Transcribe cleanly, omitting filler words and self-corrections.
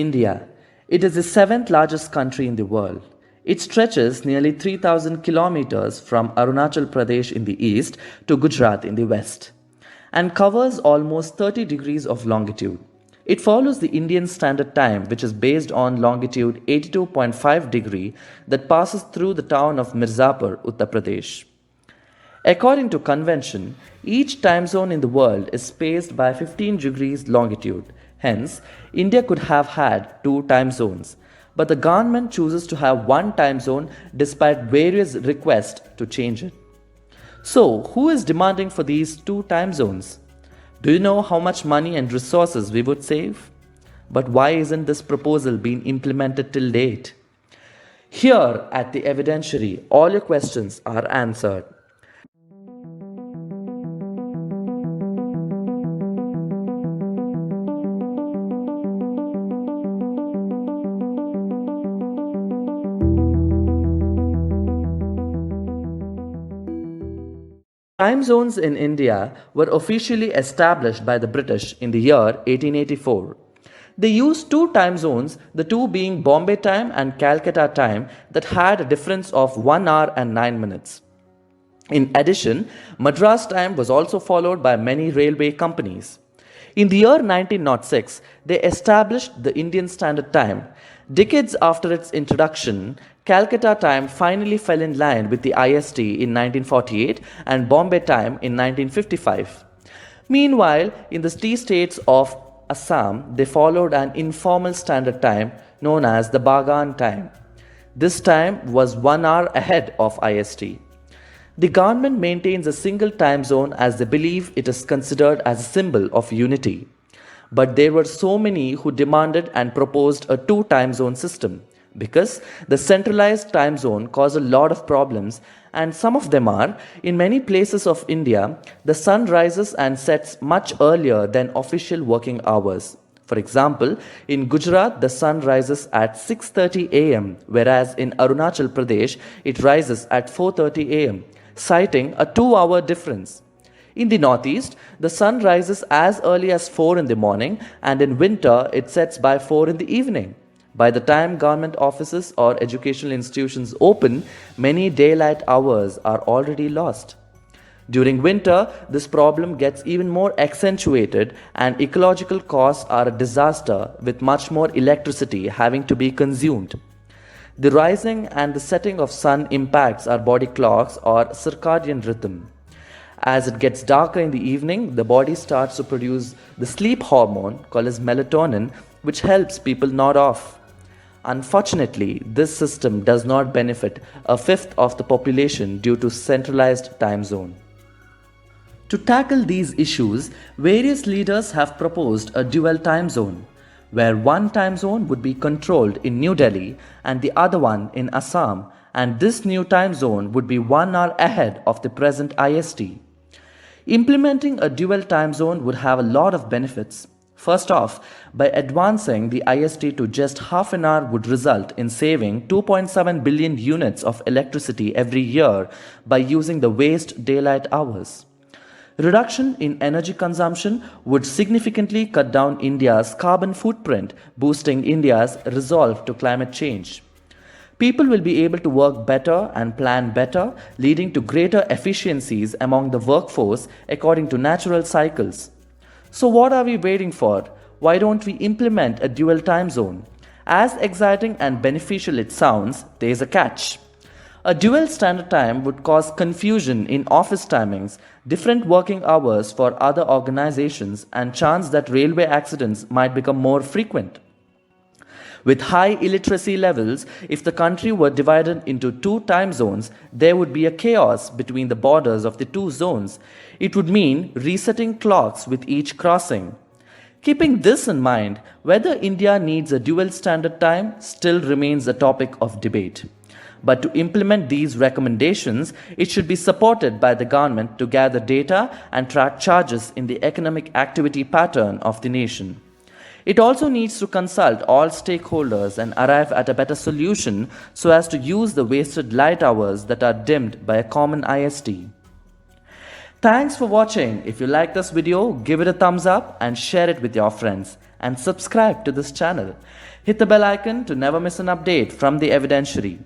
India. It is the seventh largest country in the world. It stretches nearly 3,000 kilometers from Arunachal Pradesh in the east to Gujarat in the west and covers almost 30 degrees of longitude. It follows the Indian Standard Time, which is based on longitude 82.5 degree that passes through the town of Mirzapur, Uttar Pradesh. According to convention, each time zone in the world is spaced by 15 degrees longitude. Hence, India could have had two time zones. But the government chooses to have one time zone despite various requests to change it. So, who is demanding for these two time zones? Do you know how much money and resources we would save? But why isn't this proposal being implemented till date? Here at the Evidentiary, all your questions are answered. Time zones in India were officially established by the British in the year 1884. They used two time zones, the two being Bombay time and Calcutta time, that had a difference of 1 hour and 9 minutes. In addition, Madras time was also followed by many railway companies. In the year 1906, they established the Indian Standard Time. Decades after its introduction, Calcutta time finally fell in line with the IST in 1948 and Bombay time in 1955. Meanwhile, in the tea states of Assam, they followed an informal standard time known as the Bagan time. This time was 1 hour ahead of IST. The government maintains a single time zone as they believe it is considered as a symbol of unity. But there were so many who demanded and proposed a two time zone system because the centralized time zone caused a lot of problems, and some of them are: in many places of India, the sun rises and sets much earlier than official working hours. For example, in Gujarat, the sun rises at 6:30 am, whereas in Arunachal Pradesh, it rises at 4:30 am, citing a 2-hour difference. In the northeast, the sun rises as early as 4 in the morning, and in winter, it sets by 4 in the evening. By the time government offices or educational institutions open, many daylight hours are already lost. During winter, this problem gets even more accentuated, and ecological costs are a disaster, with much more electricity having to be consumed. The rising and the setting of sun impacts our body clocks or circadian rhythm. As it gets darker in the evening, the body starts to produce the sleep hormone called as melatonin, which helps people nod off. Unfortunately, this system does not benefit a fifth of the population due to centralized time zone. To tackle these issues, various leaders have proposed a dual time zone, where one time zone would be controlled in New Delhi and the other one in Assam, and this new time zone would be 1 hour ahead of the present IST. Implementing a dual time zone would have a lot of benefits. First off, by advancing the IST to just half an hour would result in saving 2.7 billion units of electricity every year by using the waste daylight hours. Reduction in energy consumption would significantly cut down India's carbon footprint, boosting India's resolve to climate change. People will be able to work better and plan better, leading to greater efficiencies among the workforce according to natural cycles. So what are we waiting for? Why don't we implement a dual time zone? As exciting and beneficial it sounds, there is a catch. A dual standard time would cause confusion in office timings, different working hours for other organizations, and chance that railway accidents might become more frequent. With high illiteracy levels, if the country were divided into two time zones, there would be a chaos between the borders of the two zones. It would mean resetting clocks with each crossing. Keeping this in mind, whether India needs a dual standard time still remains a topic of debate. But to implement these recommendations, it should be supported by the government to gather data and track charges in the economic activity pattern of the nation. It also needs to consult all stakeholders and arrive at a better solution so as to use the wasted light hours that are dimmed by a common IST. Thanks for watching. If you like this video, give it a thumbs up and share it with your friends. and subscribe to this channel. Hit the bell icon to never miss an update from the Evidentiary.